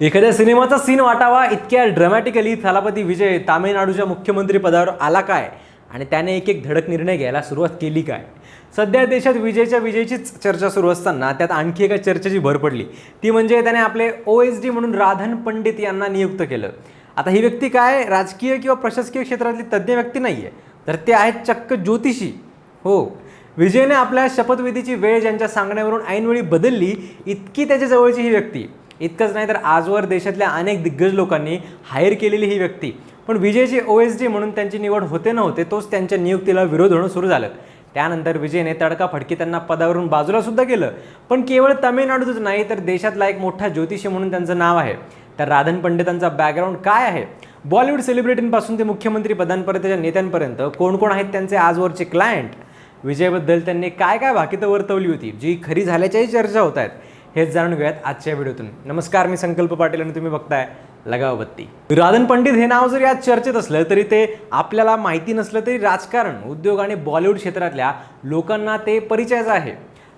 एखाद्या सिनेमाचा सीन वाटावा इतक्या ड्रामॅटिकली थालापती विजय तामिळनाडूच्या मुख्यमंत्री पदावर आला काय आणि त्याने एक एक धडक निर्णय घ्यायला सुरुवात केली काय? सध्या देशात विजयचीच चर्चा सुरू असताना त्यात आणखी एका चर्चेची भर पडली, ती म्हणजे त्याने आपले OSD म्हणून राधन पंडित यांना नियुक्त केलं. आता ही व्यक्ती काय राजकीय किंवा प्रशासकीय क्षेत्रातली तज्ज्ञ व्यक्ती नाही आहे, तर ते आहेत चक्क ज्योतिषी. हो, विजयने आपल्या शपथविधीची वेळ ज्यांच्या सांगण्यावरून ऐनवेळी बदलली, इतकी त्याच्या जवळची ही व्यक्ती. इतकंच नाही तर आजवर देशातल्या अनेक दिग्गज लोकांनी हायर केलेली ही व्यक्ती. पण विजयचे OSD म्हणून त्यांची निवड होते नव्हते तोच त्यांच्या नियुक्तीला विरोध होणं सुरू झालं. त्यानंतर विजयने तडकाफडकी त्यांना पदावरून बाजूला सुद्धा केलं. पण केवळ तामिळनाडूतच नाही तर देशातला एक मोठा ज्योतिषी म्हणून त्यांचं नाव आहे. तर राधन पंडितांचा बॅकग्राऊंड काय आहे? बॉलिवूड सेलिब्रिटींपासून ते मुख्यमंत्री पदांपर्यंतच्या नेत्यांपर्यंत कोण कोण आहेत त्यांचे आजवरचे क्लायंट? विजयबद्दल त्यांनी काय काय भाकितं वर्तवली होती जी खरी झाल्याच्याही चर्चा होत आहेत, हेच जाणून घेऊयात आजच्या व्हिडिओतून. नमस्कार, मी संकल्प पाटील आणि तुम्ही बघताय लगाव बत्ती. राधन पंडित हे नाव जरी आज चर्चेत असलं तरी ते आपल्याला माहिती नसलं तरी राजकारण, उद्योग आणि बॉलिवूड क्षेत्रातल्या लोकांना ते परिचयाचं आहे.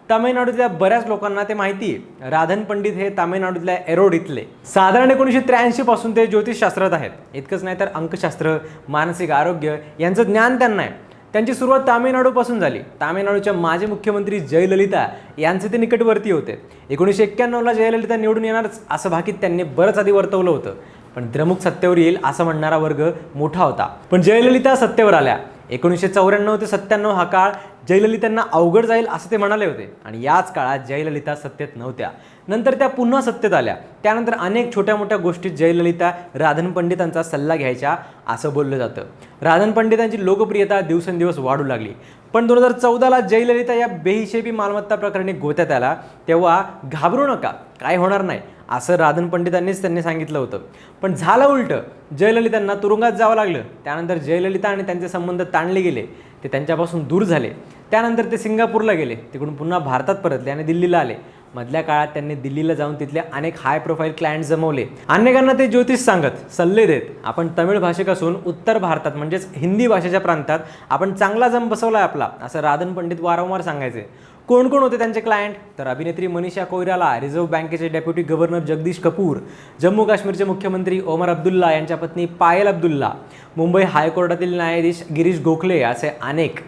तामिळनाडूतल्या बऱ्याच लोकांना ते माहिती आहे. राधन पंडित हे तामिळनाडूतल्या एरोड इथले साधारण 1983 पासून ते ज्योतिषशास्त्रात आहेत. इतकंच नाही तर अंकशास्त्र, मानसिक आरोग्य यांचं ज्ञान त्यांना आहे. त्यांची सुरुवात तामिळनाडूपासून झाली. तामिळनाडूच्या माजी मुख्यमंत्री जयललिता यांचे ते निकटवर्ती होते. 1991ला जयललिता निवडून येणारच असं भाकीत त्यांनी बरंच आधी वर्तवलं होतं. पण द्रमुक सत्तेवर येईल असं म्हणणारा वर्ग मोठा होता. पण जयललिता सत्तेवर आल्या. 1994 ते 97 हा काळ जयललितांना अवघड जाईल असं ते म्हणाले होते. आणि याच काळात जयललिता सत्तेत नव्हत्या. नंतर त्या पुन्हा सत्तेत आल्या. त्यानंतर अनेक छोट्या मोठ्या गोष्टीत जयललिता राधन पंडितांचा सल्ला घ्यायच्या असं बोललं जातं. राधन पंडितांची लोकप्रियता दिवसेंदिवस वाढू लागली. पण 2014ला जयललिता या बेहिशेबी मालमत्ता प्रकरणी गोत्यात आला. तेव्हा घाबरू नका, काय होणार नाही असं राधन पंडितांनीच त्यांनी सांगितलं होतं. पण झालं उलटं. जयललितांना तुरुंगात जावं लागलं. त्यानंतर जयललिता आणि त्यांचे संबंध ताणले गेले, ते त्यांच्यापासून दूर झाले. त्यानंतर ते सिंगापूरला गेले, तिकडून पुन्हा भारतात परतले आणि दिल्लीला आले. मधल्या काळात त्यांनी दिल्लीला जाऊन तिथले अनेक हाय प्रोफाईल क्लायंट जमवले. अनेकांना ते ज्योतिष सांगत, सल्ले देत. आपण तमिळ भाषिक असून उत्तर भारतात म्हणजेच हिंदी भाषेच्या प्रांतात आपण चांगला जम बसवलाय आपला, असं राधन पंडित वारंवार सांगायचे. कोण कोण होते त्यांचे क्लायंट? तर अभिनेत्री मनीषा कोइराला, रिझर्व्ह बँकेचे डेप्युटी गव्हर्नर जगदीश कपूर, जम्मू काश्मीरचे मुख्यमंत्री ओमर अब्दुल्ला यांच्या पत्नी पायल अब्दुल्ला, मुंबई हायकोर्टातील न्यायाधीश गिरीश गोखले असे अनेक.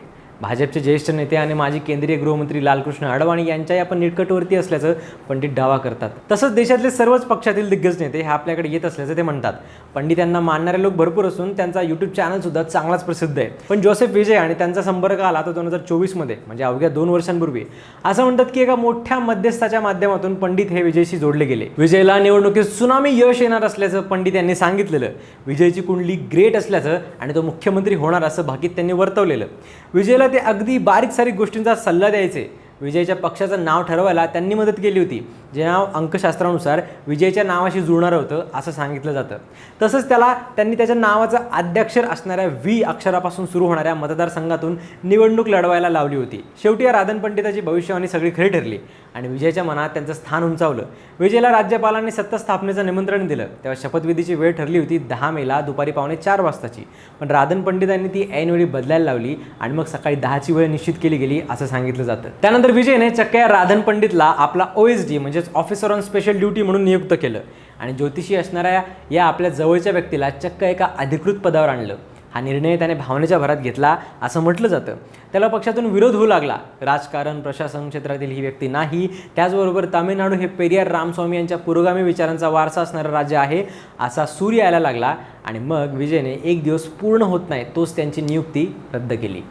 भाजपचे ज्येष्ठ नेते आणि माजी केंद्रीय गृहमंत्री लालकृष्ण अडवाणी यांच्याही आपण निकटवर्ती असल्याचं पंडित दावा करतात. तसंच देशातले सर्वच पक्षातील दिग्गज नेते हे आपल्याकडे येत असल्याचं ते म्हणतात. पंडित यांना मानणारे लोक भरपूर असून त्यांचा YouTube चॅनल सुद्धा चांगलाच प्रसिद्ध आहे. पण जोसेफ विजय आणि त्यांचा संपर्क आला तर 2024मध्ये, म्हणजे अवघ्या 2 वर्षांपूर्वी. असं म्हणतात की एका मोठ्या मध्यस्थाच्या माध्यमातून पंडित हे विजयशी जोडले गेले. विजयला निवडणुकीत सुनामी यश येणार असल्याचं पंडित यांनी सांगितलेलं. विजयची कुंडली ग्रेट असल्याचं आणि तो मुख्यमंत्री होणार असं भाकीत त्यांनी वर्तवलेलं. विजयला ते अगदी बारीक सारीक गोष्टींचा सल्ला द्यायचे. विजयच्या पक्षाचं नाव ठरवायला त्यांनी मदत केली होती, जे नाव अंकशास्त्रानुसार विजयच्या नावाशी जुळणारं होतं असं सांगितलं जातं. तसंच त्यांनी त्याच्या नावाचं आद्याक्षर असणाऱ्या V अक्षरापासून सुरू होणाऱ्या मतदारसंघातून निवडणूक लढवायला लावली होती. शेवटी या राधन पंडिताची भविष्यवाणी सगळी खरी ठरली आणि विजयच्या मनात त्यांचं स्थान उंचावलं. विजयला राज्यपालांनी सत्ता स्थापनेचं निमंत्रण दिलं. तेव्हा शपथविधीची वेळ ठरली होती 10 मेला दुपारी 3:45 वाजताची. पण राधन पंडितांनी ती ऐनवेळी बदलायला लावली आणि मग सकाळी 10ची वेळ निश्चित केली गेली असं सांगितलं जातं. त्यानंतर विजयने चक्क या राधन पंडितला आपला OSD म्हणजेच ऑफिसर ऑन स्पेशल ड्युटी म्हणून नियुक्त केलं आणि ज्योतिषी असणाऱ्या या आपल्या जवळच्या व्यक्तीला चक्क एका अधिकृत पदावर आणलं. हा निर्णय त्याने भावनेच्या भरात घेतला असं म्हटलं जातं. त्याला पक्षातून विरोध होऊ लागला. राजकारण, प्रशासन क्षेत्रातील ही व्यक्ती नाही. त्याचबरोबर तामिळनाडू हे पेरियार रामस्वामी यांच्या पुरोगामी विचारांचा वारसा असणारं राज्य आहे असा सूर यायला लागला आणि मग विजयने एक दिवस पूर्ण होत नाही तोच त्यांची नियुक्ती रद्द केली.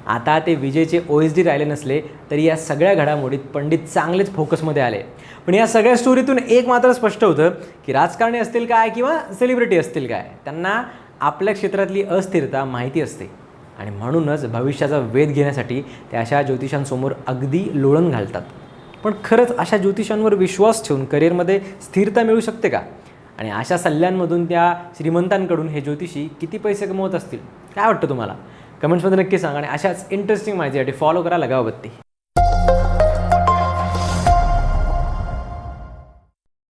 आता ते विजयचे OSD राहिले नसले तरी या सगळ्या घडामोडीत पंडित चांगलेच फोकसमध्ये आले. पण या सगळ्या स्टोरीतून एक मात्र स्पष्ट होतं की राजकारणी असतील काय किंवा सेलिब्रिटी असतील काय, त्यांना आपल्या क्षेत्रातली अस्थिरता माहिती असते आणि म्हणूनच भविष्याचा वेध घेण्यासाठी ते अशा ज्योतिषांसमोर अगदी लोळण घालतात. पण खरंच अशा ज्योतिषांवर विश्वास ठेवून करिअरमध्ये स्थिरता मिळू शकते का? आणि अशा सल्ल्यांमधून त्या श्रीमंतांकडून हे ज्योतिषी किती पैसे कमवत असतील? काय वाटतं तुम्हाला? कमेंट्समध्ये नक्की सांगा आणि अशाच इंटरेस्टिंग माहितीसाठी फॉलो करा लगाव बत्ती.